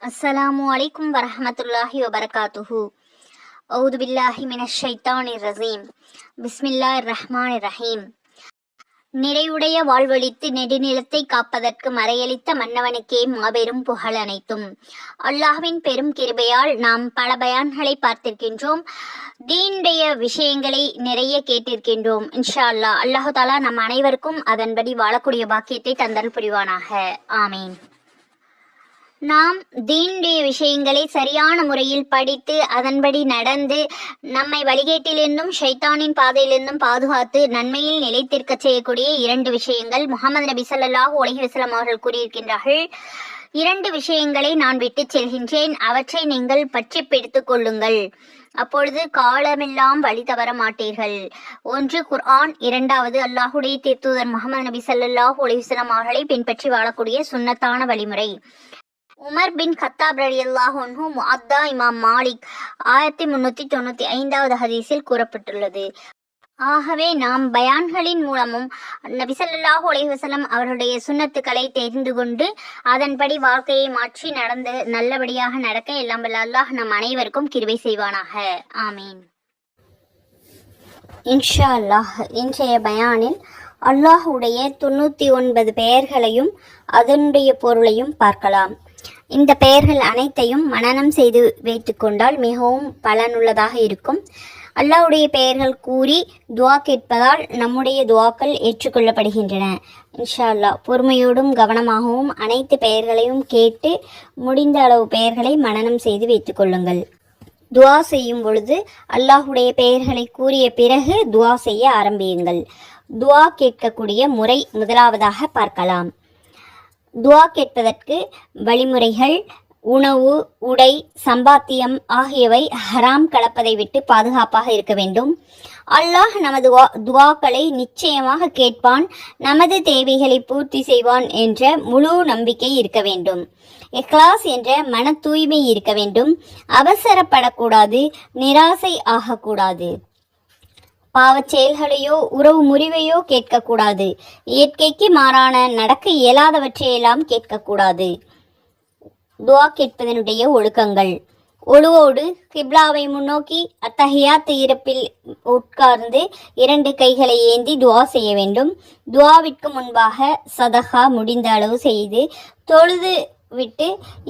அஸ்ஸலாமு அலைக்கும் வரஹ்மத்துல்லாஹி வபரகாத்துஹு. அவுது பில்லாஹி மினஷ் ஷைத்தானிர் ரஜீம். பிஸ்மில்லாஹிர் ரஹ்மானிர் ரஹீம். நிறைவுடைய வாழ்வழித்து நெடுநிலத்தை காப்பதற்கு மறையளித்த மன்னவனுக்கே மாபெரும் புகழ் அனைத்தும். அல்லாஹ்வின் பெரும் கிருபையால் நாம் பல பயான்களை பார்த்திருக்கின்றோம். தீனுடைய விஷயங்களை நிறைய கேட்டிருக்கின்றோம். இன்ஷா அல்லாஹ் அல்லாஹு தாலா நம் அனைவருக்கும் அதன்படி வாழக்கூடிய பாக்கியத்தை தந்தல் புரிவானாக. ஆமீன். நாம் தீனுடைய விஷயங்களை சரியான முறையில் படித்து அதன்படி நடந்து நம்மை வழிகேட்டிலிருந்தும் ஷைத்தானின் பாதையிலிருந்தும் பாதுகாத்து நன்மையில் நிலைத்திருக்க செய்யக்கூடிய 2 விஷயங்கள் முஹம்மது நபி ஸல்லல்லாஹு அலைஹி வஸல்லம் அவர்கள் கூறியிருக்கின்றார்கள். 2 விஷயங்களை நான் விட்டு செல்கின்றேன், அவற்றை நீங்கள் பற்றி பிடித்துக் கொள்ளுங்கள், அப்பொழுது காலமெல்லாம் வழி தவற மாட்டீர்கள். 1 குர்ஆன், 2வது அல்லாஹுடைய தூதர் முஹம்மது நபி ஸல்லல்லாஹு அலைஹி வஸல்லம் அவர்களை பின்பற்றி வாழக்கூடிய சுன்னத்தான வழிமுறை. உமர் பின் கத்தாப் ரலியல்லாஹு அன்ஹு முஅத்தா இமாம் மாலிக் 1395வது ஹதீஸில் கூறப்பட்டுள்ளது. ஆகவே நாம் பயான்களின் மூலமும் நபி ஸல்லல்லாஹு அலைஹி வஸல்லம் அவர்களுடைய சுன்னத்துக்களை தெரிந்து கொண்டு அதன்படி வாழ்க்கையை மாற்றி நடந்து நல்லபடியாக நடக்க எல்லாம் வல்ல அல்லாஹ் நம் அனைவருக்கும் கிருபை செய்வானாக. ஆமீன். இன்ஷா அல்லாஹ் இன்றைய பயானில் அல்லாஹுடைய 99 பெயர்களையும் அதனுடைய பொருளையும் பார்க்கலாம். இந்த பெயர்கள் அனைத்தையும் மனனம் செய்து வைத்துக் கொண்டால் மிகவும் பலனுள்ளதாக இருக்கும். அல்லாஹ்வுடைய பெயர்கள் கூறி துவா கேட்பதால் நம்முடைய துவாக்கள் ஏற்றுக்கொள்ளப்படுகின்றன. இன்ஷா அல்லாஹ் பொறுமையோடும் கவனமாகவும் அனைத்து பெயர்களையும் கேட்டு முடிந்த அளவு பெயர்களை மனனம் செய்து வைத்துக் கொள்ளுங்கள். துவா செய்யும் பொழுது அல்லாஹ்வுடைய பெயர்களை கூறிய பிறகு துவா செய்ய ஆரம்பியுங்கள். துவா கேட்கக்கூடிய முறை முதலாவதாக பார்க்கலாம். துவா கேட்பதற்கு வழிமுறைகள்: உணவு, உடை, சம்பாத்தியம் ஆகியவை ஹராம் கலப்பதை விட்டு பாதுகாப்பாக இருக்க வேண்டும். அல்லாஹ் நமது துவாக்களை நிச்சயமாக கேட்பான், நமது தேவைகளை பூர்த்தி செய்வான் என்ற முழு நம்பிக்கை இருக்க வேண்டும். இக்லாஸ் என்ற மன தூய்மை இருக்க வேண்டும். அவசரப்படக்கூடாது, நிராசை ஆகக்கூடாது. பாவச் செயல்களையோ உறவு முறிவையோ கேட்கக்கூடாது. இயற்கைக்கு மாறான நடக்க இயலாதவற்றையெல்லாம் கேட்கக்கூடாது. துவா கேட்பதனுடைய ஒழுக்கங்கள்: ஒழுவோடு கிப்லாவை முன்னோக்கி அத்தஹியாத் இருப்பில் உட்கார்ந்து 2 கைகளை ஏந்தி துவா செய்ய வேண்டும். துவாவிற்கு முன்பாக சதகா முடிந்த அளவு செய்து தொழுது விட்டு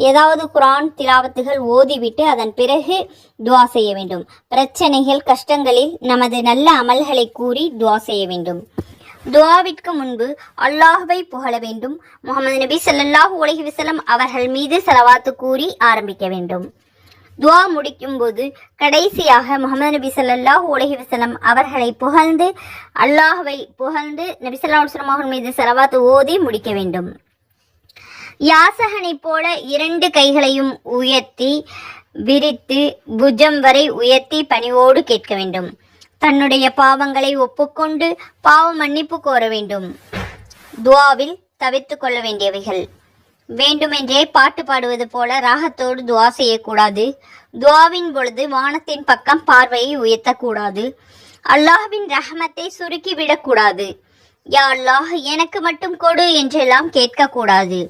ஏதாவது குர்ஆன் திலாவத்துகள் ஓதிவிட்டு அதன் பிறகு துவா செய்ய வேண்டும். பிரச்சனைகள் கஷ்டங்களில் நமது நல்ல அமல்களை கூறி துவா செய்ய வேண்டும். துவாவிற்கு முன்பு அல்லாஹ்வை புகழ வேண்டும். முஹம்மது நபி ஸல்லல்லாஹு அலைஹி வஸல்லம் அவர்கள் மீது ஸலவாத்து கூறி ஆரம்பிக்க வேண்டும். துவா முடிக்கும் போது கடைசியாக முஹம்மது நபி ஸல்லல்லாஹு அலைஹி வஸல்லம் அவர்களை புகழ்ந்து அல்லாஹ்வை புகழ்ந்து நபி ஸல்லல்லாஹு அலைஹி வஸல்லம் அவர்கள் மீது ஸலவாத்து ஓதி முடிக்க வேண்டும். யாசகனை போல 2 கைகளையும் உயர்த்தி விரித்து புஜம் வரை உயர்த்தி பணிவோடு கேட்க வேண்டும். தன்னுடைய பாவங்களை ஒப்புக்கொண்டு பாவ மன்னிப்பு கோர வேண்டும். துவாவில் தவிர்த்து கொள்ள வேண்டியவைகள்: வேண்டுமென்றே பாட்டு பாடுவது போல ராகத்தோடு துவா செய்யக்கூடாது. துவாவின் பொழுது வானத்தின் பக்கம் பார்வையை உயர்த்தக்கூடாது. அல்லாஹ்வின் ரஹமத்தை சுருக்கிவிடக்கூடாது. யா அல்லாஹ் எனக்கு மட்டும் கொடு என்றெல்லாம் கேட்கக்கூடாது.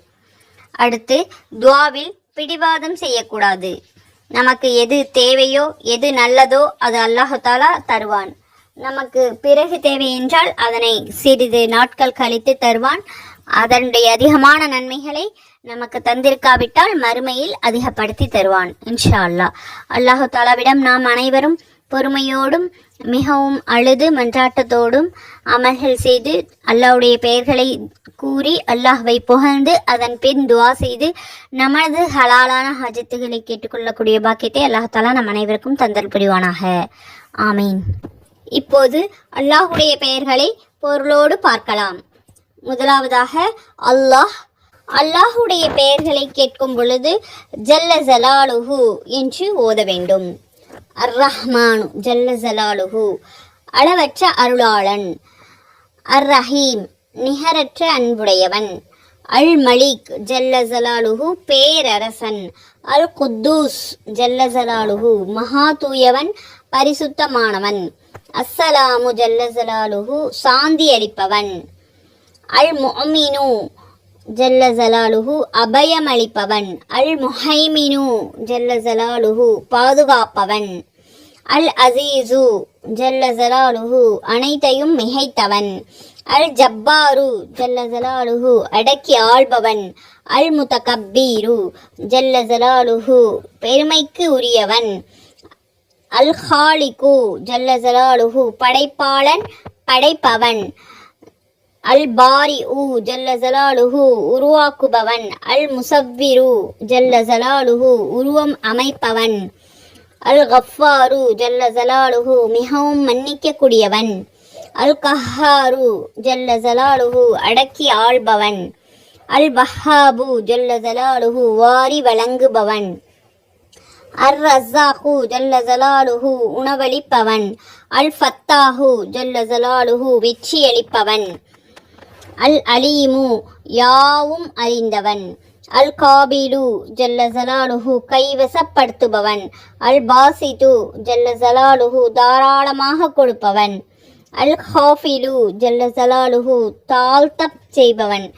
அடுத்து, துவாவில் பிடிவாதம் செய்யக்கூடாது. நமக்கு எது தேவையோ எது நல்லதோ அது அல்லாஹு தாலா தருவான். நமக்கு பிறகு தேவை என்றால் அதனை சிறிது நாட்கள் கழித்து தருவான். அதனுடைய அதிகமான நன்மைகளை நமக்கு தந்திருக்காவிட்டால் மறுமையில் அதிகப்படுத்தி தருவான். இன்ஷா அல்லாஹ். அல்லாஹு தாலாவிடம் நாம் அனைவரும் பொறுமையோடும் மிகவும் அழுது மன்றாட்டத்தோடும் அமல்கள் செய்து அல்லாஹ்வுடைய பெயர்களை கூறி அல்லாஹ்வை புகழ்ந்து அதன் பின் துவா செய்து நமது ஹலாலான ஹஜத்துகளை கேட்டுக்கொள்ளக்கூடிய பாக்கியத்தை அல்லாஹ் தாலா நம் அனைவருக்கும் தந்தல் புரிவானாக. ஆமீன். இப்போது அல்லாஹ்வுடைய பெயர்களை பொருளோடு பார்க்கலாம். முதலாவதாக அல்லாஹ். அல்லாஹ்வுடைய பெயர்களை கேட்கும் பொழுது ஜல்ல ஜலாலுஹு என்று ஓத வேண்டும். அர் ரஹ்மானு ஜல்ல ஜலாலுஹு அளவற்ற அருளாளன். அர் ரஹீம் நிகரற்ற அன்புடையவன். அல் மலிக் ஜல்ல ஜலாலுஹு பேரரசன். அல் குத்தூஸ் ஜல்ல ஜலாலுஹு மகா தூயவன் பரிசுத்தமானவன். அஸ்ஸலாமு ஜல்ல ஜலாலுஹு சாந்தி அளிப்பவன். அல் முஅமினு ஜல்ல ஜலாலுஹு அபயமளிப்பவன். அல் முஹைமினு ஜல்ல ஜலாலுஹு பாதுகாப்பவன். அல் அசீசு ஜல்ல ஜலாலுஹு அனைத்தையும் மிகைத்தவன். அல் ஜப்பாரு ஜல்ல ஜலாலுஹு அடக்கி ஆள்பவன். அல் முத்தகப்பீரு ஜல்ல ஜலாலுஹு பெருமைக்கு உரியவன். அல் ஹாலிகு ஜல்ல ஜலாலுஹு படைப்பாளன் படைப்பவன். அல் பாரி ஜல்ல ஜலாலுஹு உருவாக்குபவன். அல் முசவ்விரு ஜல்ல ஜலாலுஹு உருவம் அமைப்பவன். அல் கஃபாரு ஜல்ல ஜலாலுஹு மிகவும் மன்னிக்கக்கூடியவன். அல் கஹாரு ஜல்ல ஜலாலுஹு அடக்கி ஆள்பவன். அல் வஹாபு ஜல்ல ஜலாலுஹு வாரி வழங்குபவன். அர் ரஸாகு ஜல்ல ஜலாலுஹு உணவளிப்பவன். அல் ஃபத்தாஹு ஜல்ல ஜலாலுஹு வெற்றியளிப்பவன். அல் அலீமு யாவும் அறிந்தவன். அல் காபிலு ஜல்ல ஜலாலுஹு கைவசப்படுத்துபவன். அல் பாசிது ஜல்ல ஜலாலுஹு தாராளமாக கொடுப்பவன். அல் ஹாஃபிலு ஜல்ல ஜலாலுஹு தாழ்த்தப் செய்பவன்.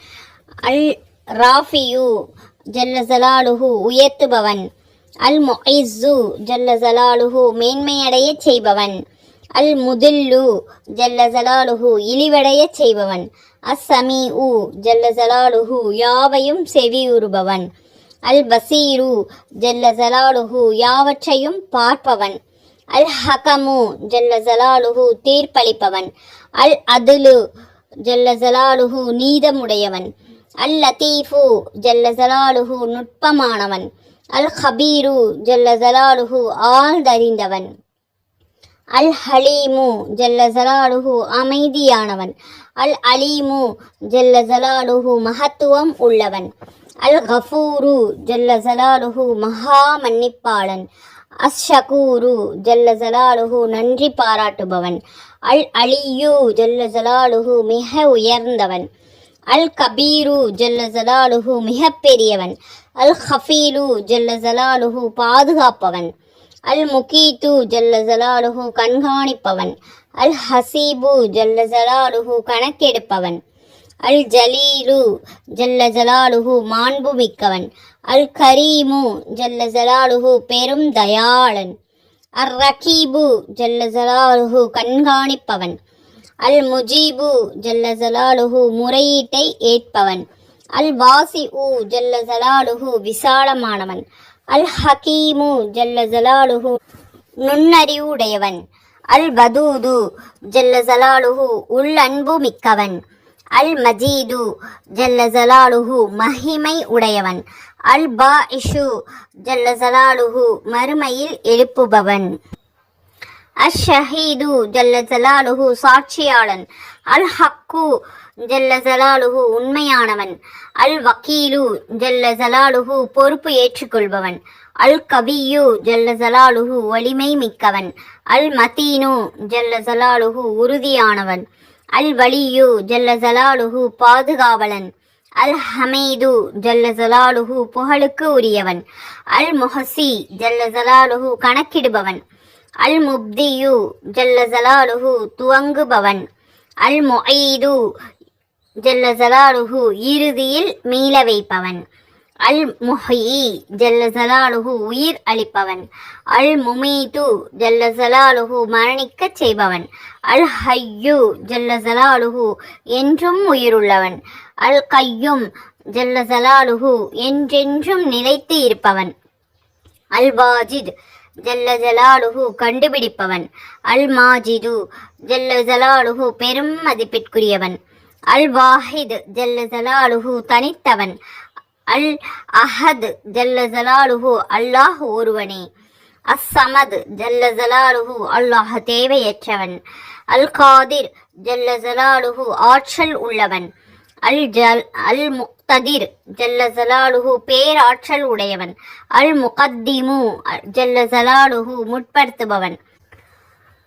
அல் ராஃபியு ஜல்ல ஜலாலுஹு உயர்த்துபவன். அல் முஇஸ்ஸு ஜல்ல ஜலாலுஹு மேன்மையடைய செய்பவன். அல் முதில்லு ஜல்ல ஜலாலுஹு இழிவடைய செய்பவன். அஸ்ஸமீஉ ஜல்ல ஜலாலுஹு யாவையும் செவியுறுபவன். அல் பசீரு ஜல்ல ஜலாலுஹு யாவற்றையும் பார்ப்பவன். அல் ஹகமு ஜல்ல ஜலாலுஹு தீர்ப்பளிப்பவன். அல் அதுலு ஜல்ல ஜலாலுஹு நீதமுடையவன். அல் லத்தீஃபு ஜல்ல ஜலாலுஹு நுட்பமானவன். அல் ஹபீரு ஜல்ல ஜலாலுஹு ஆழ்ந்தறிந்தவன். அல் ஹலீமு ஜல்ல ஜலாலுஹு அமைதியானவன். அல் அலீமு ஜல்ல ஜலாலுஹு மகத்துவம் உள்ளவன். அல் கஃபூரு ஜல்ல ஜலாலுஹு மகா மன்னிப்பாளன். அஷ்ஷகூரு ஜல்ல ஜலாலுஹு நன்றி பாராட்டுபவன். அல் அலியு ஜல்ல ஜலாலுஹு மிக உயர்ந்தவன். அல் கபீரு ஜல்ல ஜலாலுஹு மிக பெரியவன். அல் ஹஃபீலு ஜல்ல ஜலாலுஹு பாதுகாப்பவன். அல் முகீத்து ஜல்ல ஜலாலுஹு கண்காணிப்பவன். அல் ஹசீபு ஜல்ல ஜலாலுஹு கணக்கெடுப்பவன். அல் ஜலீலு ஜல்ல ஜலாலுஹு மாண்பு மிக்கவன். அல் கரீமு ஜல்ல ஜலாலுஹு பெரும் தயாளன். அர் ரகீபு ஜல்ல ஜலாலுஹு கண்காணிப்பவன். அல் முஜீபு ஜல்ல ஜலாலுஹு முறையீட்டை ஏற்பவன். அல் வாசிஉ ஜல்ல ஜலாலுஹு விசாலமானவன். அல் ஹகீமு ஜல்ல ஜலாலுஹு நுண்ணறிவுடையவன். அல் வதூது ஜல்ல ஜலாலுஹு உள்ளன்பு மிக்கவன். அல் மஜீது ஜல்ல ஜலாலுஹு மகிமை உடையவன். அல் பாஇஷு ஜல்ல ஜலாலுஹு மறுமையில் எழுப்புபவன். அஷ் ஷஹீது ஜல்ல ஜலாலுஹு சாட்சியாளன். அல் ஹக்கு ஜல்ல ஜலாலுஹு உண்மையானவன். அல் வக்கீலு ஜல்ல ஜலாலுஹு பொறுப்பு ஏற்றுக்கொள்பவன். அல் கவியு ஜல்ல ஜலாலுஹு வலிமை மிக்கவன். அல் மதீனு ஜல்ல ஜலாலுஹு உறுதியானவன். அல் வலியு ஜல்ல ஜலாலுஹு பாதுகாவலன். அல் ஹமீது ஜல்ல ஜலாலுஹு புகழுக்கு உரியவன். அல் முஹசி ஜல்ல ஜலாலுஹு கணக்கிடுபவன். அல் முப்தியு ஜல்ல ஜலாலுஹு துவங்குபவன். அல் முஈது ஜல்ல ஜலாலுஹு இறுதியில் மீள வைப்பவன். அல் முஹ்யி ஜல்ல ஜலாலுஹு உயிர் அளிப்பவன். அல் முமீது ஜல்ல ஜலாலுஹு மரணிக்கச் செய்பவன். அல் ஹய்யு ஜல்ல ஜலாலுஹு என்றும் உயிருள்ளவன். அல் கையும் ஜல்ல ஜலாலுஹு என்றென்றும் நிலைத்து இருப்பவன். அல் வாஜித் ஜல்ல ஜலாலுஹு கண்டுபிடிப்பவன். அல் மாஜிது ஜல்ல ஜலாலுஹு பெரும் மதிப்பிற்குரியவன். அல் வாஹித் ஜல்ல ஜலாலுஹு தனித்தவன். அல் அஹத் ஜல்ல ஜலாலுஹு அல்லாஹ் ஒருவனே. அஸ்ஸமத் ஜல்ல ஜலாலுஹு அல்லாஹ் தேவையற்றவன். அல் காதிர் ஜல்ல ஜலாலுஹு ஆற்றல் உள்ளவன். அல் முக்ததிர் ஜல்ல ஜலாலுஹு பேராற்றல் உடையவன். அல் முகத்திமு ஜல்ல ஜலாலுஹு முற்படுத்துபவன்.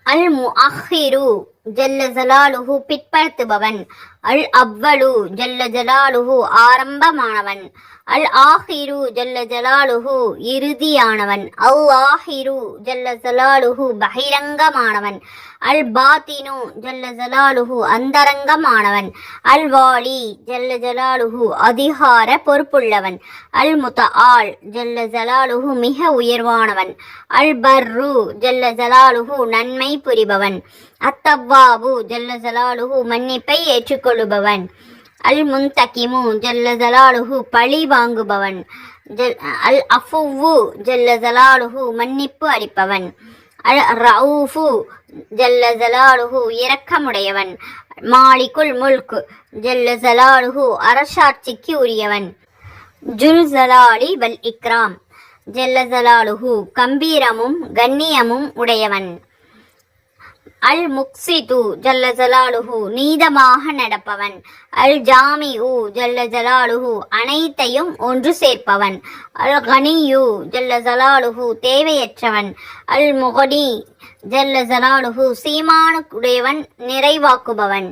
அல் முஅஹிரு ஜல்ல ஜலாலுஹு பிற்படுத்துபவன். அல் அவ்வலு ஜல்ல ஜலாலுஹு ஆரம்பமானவன். அல் ஆஹிரு ஜல்ல ஜலாலுஹு இறுதியானவன். அல்லாஹிரு ஜல்ல ஜலாலுஹு பகிரங்கமானவன். அல் பாத்தினு ஜல்ல ஜலாலுஹு அந்தரங்கமானவன். அல் வாலி ஜல்ல ஜலாலுஹு அதிகார பொறுப்புள்ளவன். அல் முத்தஆல் ஜல்ல ஜலாலுஹு மிக உயர்வானவன். அல் பர்ரு ஜல்ல ஜலாலுஹு நன்மை புரிபவன். அத்தவ்வாபு ஜல்ல ஜலாலுஹு மன்னிப்பை ஏற்றுக்கொள்ளுபவன். அல் முன்தகிமு ஜல்ல ஜலாலுஹு பழி வாங்குபவன். அல் அஃபுவு ஜல்ல ஜலாலுஹு மன்னிப்பு அளிப்பவன். அல் ரவுஃபு ஜல்ல ஜலாலுஹு இரக்கமுடையவன். மாலிகுல் முல்க் ஜல்ல ஜலாலுஹு அரசாட்சிக்கு உரியவன். ஜுல் ஜலாலி வல் இக்ராம் ஜல்ல ஜலாலுஹு கம்பீரமும் கண்ணியமும் உடையவன். அல் முக்சிது ஜல்ல ஜலாலுஹு நீதமாக நடப்பவன். அல் ஜாமிஉ ஜல்ல ஜலாலுஹு அனைத்தையும் ஒன்று சேர்ப்பவன். அல் கனியு ஜல்ல ஜலாலுஹு தேவையற்றவன். அல் முகனி ஜல்ல ஜலாலுஹு சீமானுடையவன் நிறைவாக்குபவன்.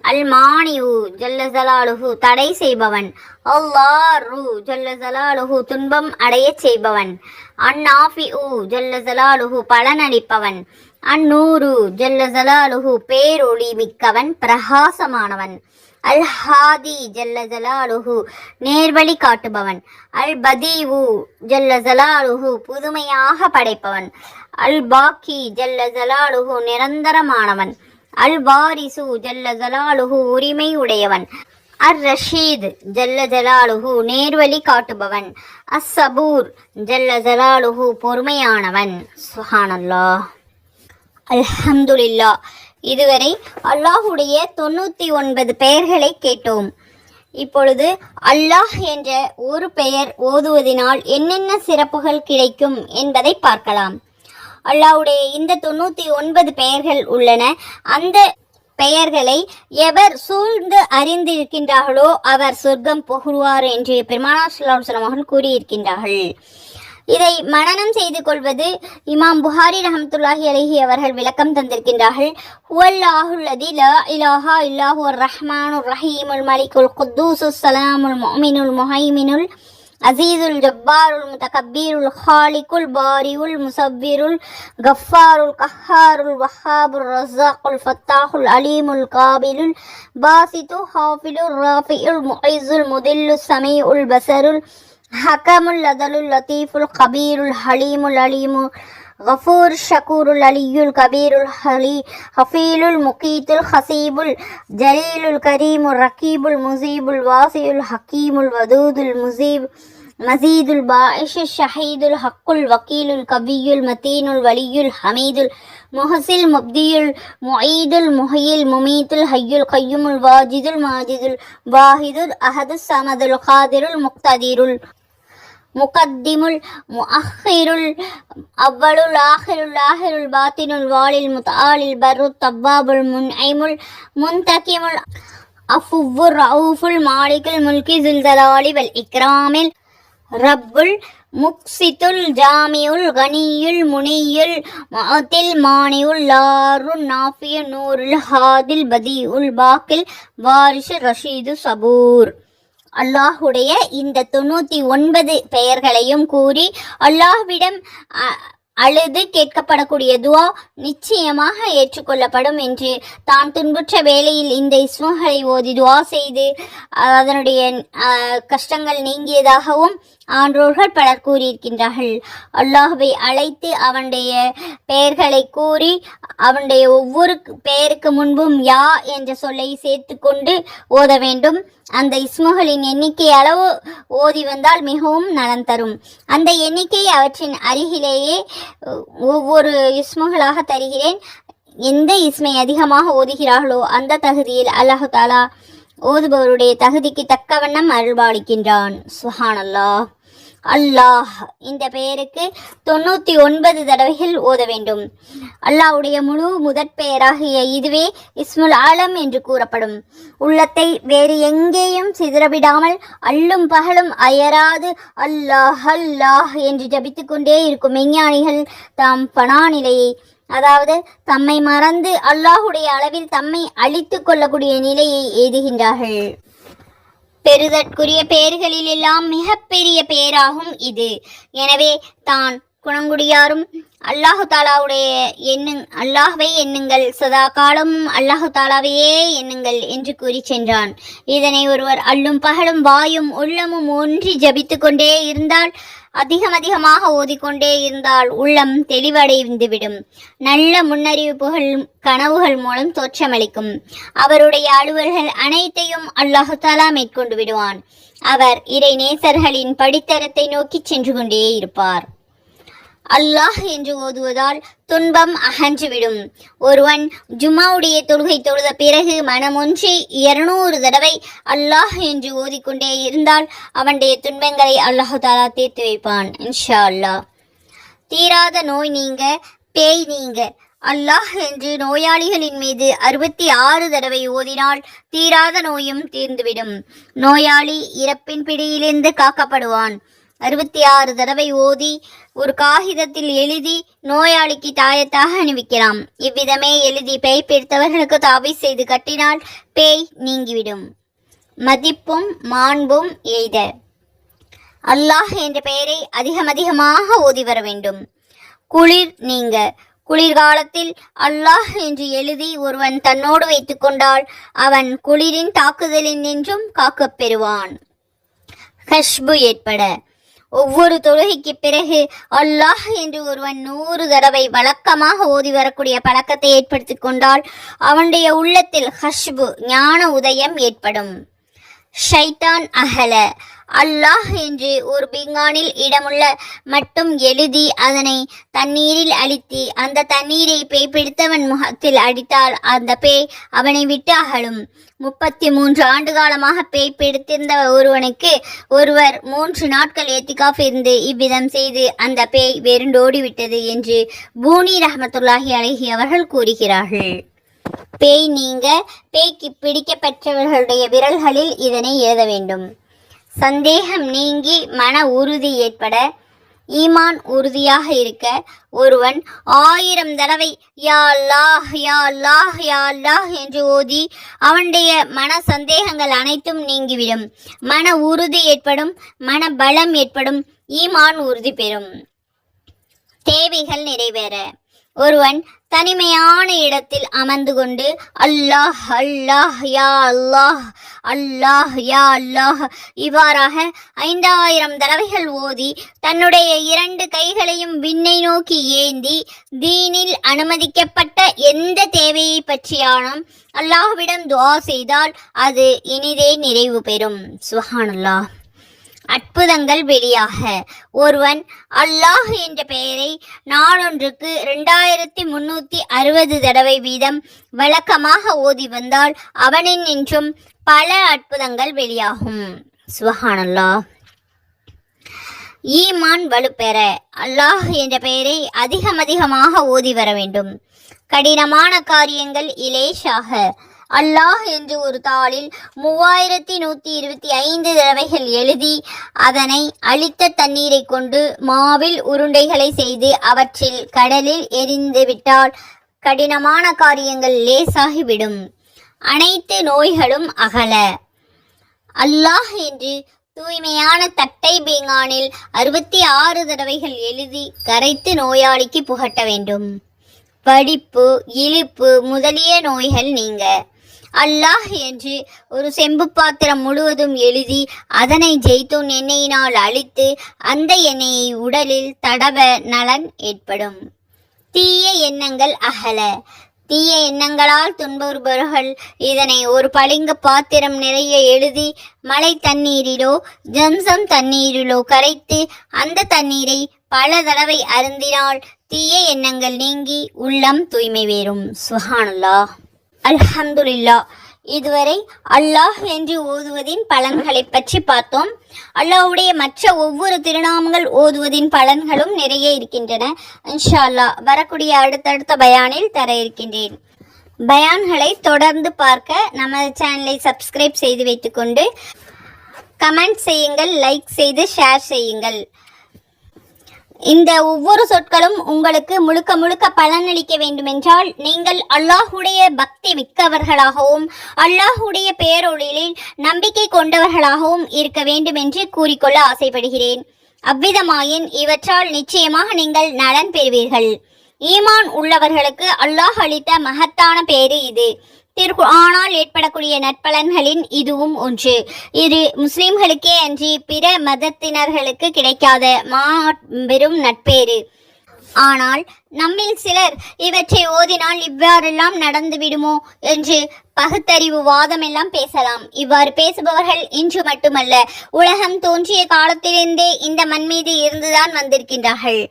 அல் மானியு ஜல்ல ஜலாலுஹு தடை செய்பவன். அல்லாஹு ஜல்ல ஜலாலுஹு துன்பம் அடைய செய்பவன். அந்நாஃபிஉ ஜல்ல ஜலாலுஹு பலனளிப்பவன். அந்நூறு ஜல்ல ஜலாலுஹு பேரொளி மிக்கவன் பிரகாசமானவன். அல் ஹாதி ஜல்ல ஜலாலுஹு நேர்வழி காட்டுபவன். அல் பதீவு ஜல்ல ஜலாலுஹு புதுமையாக படைப்பவன். அல் பாக்கி ஜல்ல ஜலாலுஹு நிரந்தரமானவன். அல் வாரிசு ஜல்ல ஜலாலுஹு உரிமை உடையவன். அர் ரஷீத் ஜல்ல ஜலாலுஹு நேர்வழி காட்டுபவன். அஸ் சபூர் ஜல்ல ஜலாலுஹு பொறுமையானவன். சுப்ஹானல்லாஹ், அல்ஹம்துலில்லாஹ். இதுவரை அல்லாஹுடைய 99 பெயர்களை கேட்டோம். இப்பொழுது அல்லாஹ் என்ற ஒரு பெயர் ஓதுவதினால் என்னென்ன சிறப்புகள் கிடைக்கும் என்பதை பார்க்கலாம். அல்லாஹ்வுடைய இந்த 99 பெயர்கள் உள்ளன. அந்த பெயர்களை எவர் சூழ்ந்து அறிந்திருக்கின்றார்களோ அவர் சொர்க்கம் புகுவார் என்று பெருமானார் ஸல்லல்லாஹு அலைஹி வஸல்லம் அவர்கள் கூறியிருக்கின்றார்கள். இதை மனனம் செய்து கொள்வது இமாம் புகாரி ரஹ்மத்துல்லாஹி அலைஹி அவர்கள் விளக்கம் தந்திருக்கின்றார்கள். ஹுவல்லாஹுல் லதி லா இலாஹா இல்லாஹு அர் ரஹ்மானுர் ரஹீமுல் மலிக்குல் குத்தூசுஸ் ஸலாமுல் முஃமினுல் முஹைமினுல் அசீசுல் ஜப்பாருல் முதகப்பீருல் ஹாலிகுல் பாரியுல் முஸவ்விருல் கஃபாருல் கஹ்ஹாருல் வஹ்ஹாபுர் ரஸாக்குல் ஃபத்தாஹுல் அலீமுல் காபிலுல் பாசித்து ஹாஃபிலுர் ராஃபியுல் முஇஸுல் முதில்லுஸ் ஸமீஉல் பஸருல் ஹகமுல் லதலுல் லத்தீஃபுல் கபீருல் ஹலீமுல் அலீமுல் கஃபூர் ஷக்கூருல் அலியுல் கபீருல் ஹஃபீலுல் முகீத்துல் ஹசீபுல் ஜலீலுல் கரீமுல் ரகீபுல் முசீபுல் வாசியுல் ஹக்கீமுல் வதூதுல் மசீதுல் பாயிஷு ஷஹீதுல் ஹக்குல் வக்கீலுல் கபியுல் மத்தீனுல் வலியுல் ஹமீதுல் முஹசில் முப்தியுல் முஈதுல் முஹியில் முமீத்துல் ஹய்யுல் கய்யுமுல் வாஜிதுல் மாஜிதுல் வாஹிதுல் அஹதுஸ் சமதுல் காதிருல் முக்ததிருல் முகத்திமுல் முஅஹிருல் அவ்வலுல் ஆஹிருல் பாத்தினுல் வாலில் முத்தஆலில் பர்ருத் தவ்வாபுல் முன்ஐமுல் முன்தகிமுல் அஃபுவ்வுர் ரவுஃபுல் மாலிகுல் முல்கி ஸுல் ஜலாலி வல் இக்ராமில் ரப்புல் முக்சித்துல் ஜாமியுல் கனியுல் முனியுல் முஅத்தில் மானியுல் லாருன் நாஃபியு நூருல் ஹாதில் பதீஉல் பாக்கில் வாரிசு ரஷீது சபூர். அல்லாஹுடைய இந்த 99 பெயர்களையும் கூறி அல்லாஹ்விடம் அழுது கேட்கப்படக்கூடிய துவா நிச்சயமாக ஏற்றுக்கொள்ளப்படும் என்று தான் துன்புற்ற வேளையில் இந்த இஸ்முகளை ஓதி துவா செய்து அதனுடைய கஷ்டங்கள் நீங்கியதாகவும் ஆன்றோர்கள் பலர் கூறியிருக்கின்றார்கள். அல்லாஹ்வை அழைத்து அவனுடைய பெயர்களை கூறி அவனுடைய ஒவ்வொரு பெயருக்கு முன்பும் யா என்ற சொல்லை சேர்த்து கொண்டு ஓத வேண்டும். அந்த இஸ்முகளின் எண்ணிக்கை அளவு ஓதி வந்தால் மிகவும் நலன் தரும். அந்த எண்ணிக்கை அவற்றின் அருகிலேயே ஒவ்வொரு இஸ்முகளாக தருகிறேன். எந்த இஸ்மை அதிகமாக ஓதுகிறார்களோ அந்த தகுதியில் அல்லாஹு தாலா ஓதுபவருடைய தகுதிக்கு தக்க வண்ணம் அருள்பாலிக்கின்றான். சுப்ஹானல்லாஹ். அல்லாஹ் இந்த பெயருக்கு 99 தடவைகள் ஓத வேண்டும். அல்லாஹ்வுடைய முழு முதற் பெயராகிய இதுவே இஸ்முல் ஆலம் என்று கூறப்படும். உள்ளத்தை வேறு எங்கேயும் சிதறவிடாமல் அல்லும் பகலும் அயராது அல்லாஹ் அல்லாஹ் என்று ஜபித்து கொண்டே இருக்கும் மெஞ்ஞானிகள் தாம் பனா நிலையை அதாவது தம்மை மறந்து அல்லாஹுடைய அளவில் தம்மை அழித்து கொள்ளக்கூடிய நிலையை எய்துகின்றார்கள். பெறுதற்குரிய பெயர்களில் எல்லாம் மிகப்பெரிய பெயராகும் இது. எனவே தான் குணங்குடியாரும் அல்லாஹு தாலாவுடைய அல்லாஹ்வை எண்ணுங்கள், சதா காலமும் அல்லாஹு தாலாவையே எண்ணுங்கள் என்று கூறி சென்றான். இதனை ஒருவர் அல்லும் பகலும் வாயும் உள்ளமும் ஒன்றி ஜபித்து கொண்டே இருந்தால், அதிகமாக ஓதிக்கொண்டே இருந்தால் உள்ளம் தெளிவடைந்துவிடும். நல்ல முன்னறிவிப்புகள் கனவுகள் மூலம் தோற்றமளிக்கும். அவருடைய அலுவல்கள் அனைத்தையும் அல்லாஹு தாலா மேற்கொண்டு விடுவான். அவர் இறை நேசர்களின் படித்தரத்தை நோக்கி சென்று கொண்டே இருப்பார். அல்லாஹ் என்று ஓதுவதால் துன்பம் அகன்றுவிடும். ஒருவன் ஜும்மாவுடைய தொழுகை தொழுத பிறகு மனமொன்றி 200 தடவை அல்லாஹ் என்று ஓதிக்கொண்டே இருந்தால் அவனுடைய துன்பங்களை அல்லாஹு தாலா தீர்த்து வைப்பான் இன்ஷா அல்லாஹ். தீராத நோய் நீங்க, பேய் நீங்க, அல்லாஹ் என்று நோயாளிகளின் மீது 66 தடவை ஓதினால் தீராத நோயும் தீர்ந்துவிடும். நோயாளி இறப்பின் பிடியிலிருந்து காக்கப்படுவான். 66 தடவை ஓதி ஒரு காகிதத்தில் எழுதி நோயாளிக்கு தாயத்தாக அணிவிக்கலாம். இவ்விதமே எழுதி பேய் பிடித்தவர்களுக்கு தாபீஸ் செய்து கட்டினால் பேய் நீங்கிவிடும். மதிப்பும் மாண்பும் எய்த அல்லாஹ் என்ற பெயரை அதிகமாக ஓதி வர வேண்டும். குளிர் நீங்க, குளிர்காலத்தில் அல்லாஹ் என்று எழுதி ஒருவன் தன்னோடு வைத்துக் கொண்டால் அவன் குளிரின் தாக்குதலில் நின்றும் காக்கப் பெறுவான். கஷ்பு ஏற்பட ஒவ்வொரு தொழுகைக்கு பிறகு அல்லாஹ் என்று ஒருவன் 100 தடவை வழக்கமாக ஓதி வரக்கூடிய பழக்கத்தை ஏற்படுத்தி கொண்டால் அவனுடைய உள்ளத்தில் ஹஷ்பு ஞான உதயம் ஏற்படும். ஷைத்தான் அகல அல்லாஹ் என்று ஒரு பீங்கானில் இடமுள்ள மட்டும் எழுதி அதனை தண்ணீரில் அழித்து அந்த தண்ணீரை பேய் பிடித்தவன் முகத்தில் அடித்தால் அந்த பேய் அவனை விட்டு அகலும். 33 ஆண்டு காலமாக பேய் பிடித்திருந்த ஒருவனுக்கு ஒருவர் 3 நாட்கள் ஏத்திகாஃப் இருந்து இவ்விதம் செய்து அந்த பேய் வெறுண்டோடிவிட்டது என்று பூனி ரஹ்மத்துல்லாஹி அலைஹி அவர்கள் கூறுகிறார்கள். பேய் நீங்க பேய்க்கு பிடிக்கப்பட்டவர்களுடைய விரல்களில் இதனை எழுத வேண்டும். சந்தேகம் நீங்கி மன உறுதி ஏற்பட ஈமான் உறுதியாக இருக்க ஒருவன் 1000 தடவை யா அல்லாஹ் யா அல்லாஹ் யா அல்லாஹ் என்று ஓதி அவனுடைய மன சந்தேகங்கள் அனைத்தும் நீங்கிவிடும். மன உறுதி ஏற்படும், மன பலம் ஏற்படும், ஈமான் உறுதி பெறும். தேவைகள் நிறைவேற ஒருவன் தனிமையான இடத்தில் அமர்ந்து கொண்டு அல்லாஹ் அல்லாஹ் யா அல்லாஹ் அல்லாஹ் யா அல்லாஹ் இவ்வாறாக 5000 தடவைகள் ஓதி தன்னுடைய 2 கைகளையும் விண்ணை நோக்கி ஏந்தி தீனில் அனுமதிக்கப்பட்ட எந்த தேவையை பற்றியானும் அல்லாஹ்விடம் துஆ செய்தால் அது இனிதே நிறைவு பெறும். சுப்ஹானல்லாஹ். அற்புதங்கள் வெளியாக ஒருவன் அல்லாஹ் என்ற பெயரை நாளொன்றுக்கு 2360 தடவை வீதம் வழக்கமாக ஓதி வந்தால் அவனின் நின்றும் பல அற்புதங்கள் வெளியாகும். சுப்ஹானல்லாஹ். ஈமான் வலுப்பெற அல்லாஹ் என்ற பெயரை அதிகமாக ஓதி வர வேண்டும். கடினமான காரியங்கள் இலேஷாக அல்லாஹ் என்று ஒரு தாளில் 3125 தடவைகள் எழுதி அதனை அளித்த தண்ணீரை கொண்டு மாவில் உருண்டைகளை செய்து அவற்றில் கடலில் எரிந்து விட்டால் கடினமான காரியங்கள் லேசாகிவிடும். அனைத்து நோய்களும் அகல அல்லாஹ் என்று தூய்மையான தட்டை பீங்கானில் 66 தடவைகள் எழுதி கரைத்து நோயாளிக்கு புகட்ட வேண்டும். வடிப்பு இழுப்பு முதலிய நோய்கள் நீங்க அல்லாஹ் என்று ஒரு செம்பு பாத்திரம் முழுவதும் எழுதி அதனை ஜெய்தூன் எண்ணெயினால் அழித்து அந்த எண்ணெயை உடலில் தடவ நலன் ஏற்படும். தீய எண்ணங்கள் அகல தீய எண்ணங்களால் துன்புறுபவர்கள் இதனை ஒரு பளிங்கு பாத்திரம் நிறைய எழுதி மழை தண்ணீரிலோ ஜம்சம் தண்ணீரிலோ கரைத்து அந்த தண்ணீரை பல தடவை அருந்தினால் தீய எண்ணங்கள் நீங்கி உள்ளம் தூய்மை வேறும். சுப்ஹானல்லாஹ். அல்ஹம்துலில்லாஹ். இதுவரை அல்லாஹ் என்று ஓதுவதின் பலன்களை பற்றி பார்த்தோம். அல்லாஹ்வுடைய மற்ற ஒவ்வொரு திருநாமங்கள் ஓதுவதின் பலன்களும் நிறைய இருக்கின்றன. இன்ஷா அல்லாஹ் வரக்கூடிய அடுத்தடுத்த பயானில் தர இருக்கின்றேன். பயான்களை தொடர்ந்து பார்க்க நமது சேனலை சப்ஸ்கிரைப் செய்து வைத்துக்கொண்டு கமெண்ட் செய்யுங்கள், லைக் செய்து ஷேர் செய்யுங்கள். இந்த ஒவ்வொரு சொற்களும் உங்களுக்கு முழுக்க முழுக்க பலனளிக்க வேண்டுமென்றால் நீங்கள் அல்லாஹுடைய பக்தி மிக்கவர்களாகவும் அல்லாஹுடைய பேரொழிலில் நம்பிக்கை கொண்டவர்களாகவும் இருக்க வேண்டும் என்று கூறிக்கொள்ள ஆசைப்படுகிறேன். அவ்விதமாயின் இவற்றால் நிச்சயமாக நீங்கள் நலன் பெறுவீர்கள். ஈமான் உள்ளவர்களுக்கு அல்லாஹ் அளித்த மகத்தான பேரு இது. திருக்குர்ஆனால் ஏற்படக்கூடிய நற்பலன்களின் இதுவும் ஒன்று. இது முஸ்லிம்களுக்கே அன்றி பிற மதத்தினர்களுக்கு கிடைக்காத மாபெரும் நட்பேறு. ஆனால் நம்மில் சிலர் இவற்றை ஓதினால் இவ்வாறெல்லாம் நடந்து விடுமோ என்று பகுத்தறிவு வாதமெல்லாம் பேசலாம். இவ்வாறு பேசுபவர்கள் இன்று மட்டுமல்ல, உலகம் தோன்றிய காலத்திலிருந்தே இந்த மண் மீது இருந்துதான் வந்திருக்கின்றார்கள்.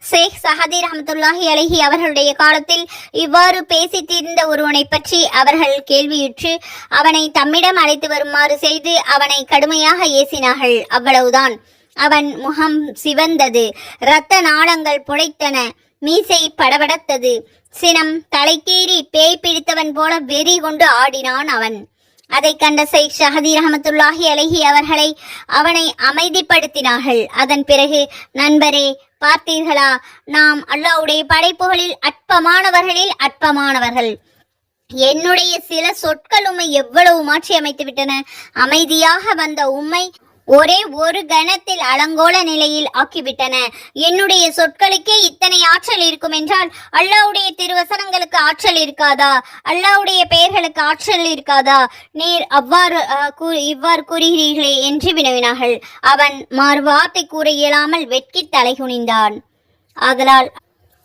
ஷேக் சஹதி ரஹ்மத்துல்லாஹி அலைஹி அவர்களுடைய காலத்தில் இவ்வாறு பேசி தீர்ந்த ஒருவனை பற்றி அவர்கள் கேள்வியுற்று அவனை தம்மிடம் அழைத்து வருமாறு செய்து அவனை கடுமையாக ஏசினார்கள். அவ்வளவுதான். அவன் முகம் சிவந்தது, இரத்த நாளங்கள் புடைத்தன, மீசை படபடத்தது, சினம் தலைக்கேறி பேய் பிடித்தவன் போல வெறி கொண்டு ஆடினான் அவன். அதை கண்ட ஷேக் சஹதி ரஹ்மத்துல்லாஹி அலைஹி அவனை அமைதிப்படுத்தினார்கள். அதன் பிறகு, நண்பரே, பார்த்தீர்களா, நாம் அல்லாஹ்வுடைய படைப்புகளில் அற்பமானவர்களில் அற்பமானவர்கள். என்னுடைய சில சொற்கள் உம்மை எவ்வளவு மாற்றி அமைத்து விட்டன. அமைதியாக வந்த உம்மை ஒரே ஒரு கணத்தில் அலங்கோல நிலையில் ஆக்கிவிட்டன. என்னுடைய சொற்களுக்கே இத்தனை ஆற்றல் இருக்கும் என்றால் அல்லாஹ்வுடைய திருவசனங்களுக்கு ஆற்றல் இருக்காதா? அல்லாஹ்வுடைய பெயர்களுக்கு ஆற்றல் இருக்காதா? நீர் இவ்வாறு கூறுகிறீர்களே என்று வினவினார்கள். அவன் மாறுவார்த்தை கூற இயலாமல் வெட்கி தலைகுனிந்தான். ஆதலால்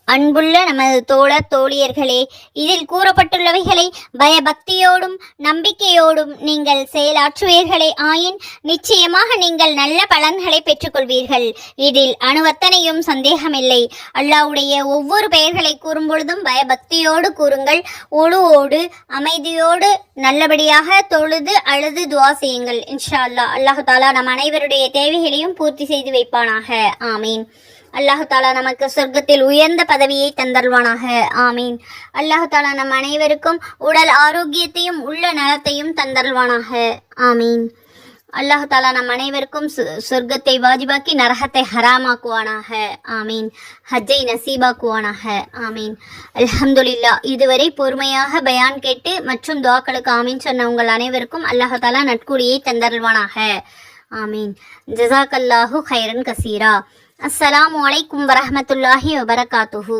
அன்புள்ள நமது தோழர் தோழியர்களே, இதில் கூறப்பட்டுள்ளவைகளை பயபக்தியோடும் நம்பிக்கையோடும் நீங்கள் செயலாற்றுவீர்களே ஆயின் நிச்சயமாக நீங்கள் நல்ல பலன்களை பெற்றுக்கொள்வீர்கள். இதில் அணுவத்தனையும் சந்தேகமில்லை. அல்லாஹ்வுடைய ஒவ்வொரு பெயர்களை கூறும் பொழுதும் பயபக்தியோடு கூறுங்கள். ஒழுவோடு அமைதியோடு நல்லபடியாக தொழுது அழுது துவா செய்யுங்கள். இன்ஷா அல்லாஹ். அல்லாஹு தாலா நம் அனைவருடைய தேவைகளையும் பூர்த்தி செய்து வைப்பானாக. ஆமீன். அல்லாஹு தாலா நமக்கு சொர்க்கத்தில் உயர்ந்த பதவியை தந்தருவானாக. ஆமீன். அல்லாஹு தாலா நம் அனைவருக்கும் உடல் ஆரோக்கியத்தையும் உள்ள நலத்தையும் தந்தருவானாக. ஆமீன். அல்லாஹு தாலா நம் அனைவருக்கும் சொர்க்கத்தை வாஜிபாக்கி நரகத்தை ஹராமாக்குவானாக. ஆமீன். ஹஜ்ஜை நசீபாக்குவானாக. ஆமீன். அல்ஹம்துலில்லாஹ். இதுவரை பொறுமையாக பயான் கேட்டு மற்றும் துஆக்களுக்கு ஆமீன் சொன்ன உங்கள் அனைவருக்கும் அல்லாஹு தாலா நட்கூலியை தந்தருவானாக. ஆமீன். ஜஸாக்கல்லாஹு ஹைரன் கசீரா. அஸ்ஸலாமு அலைக்கும் வரஹ்மத்துல்லாஹி வபரகாத்துஹு.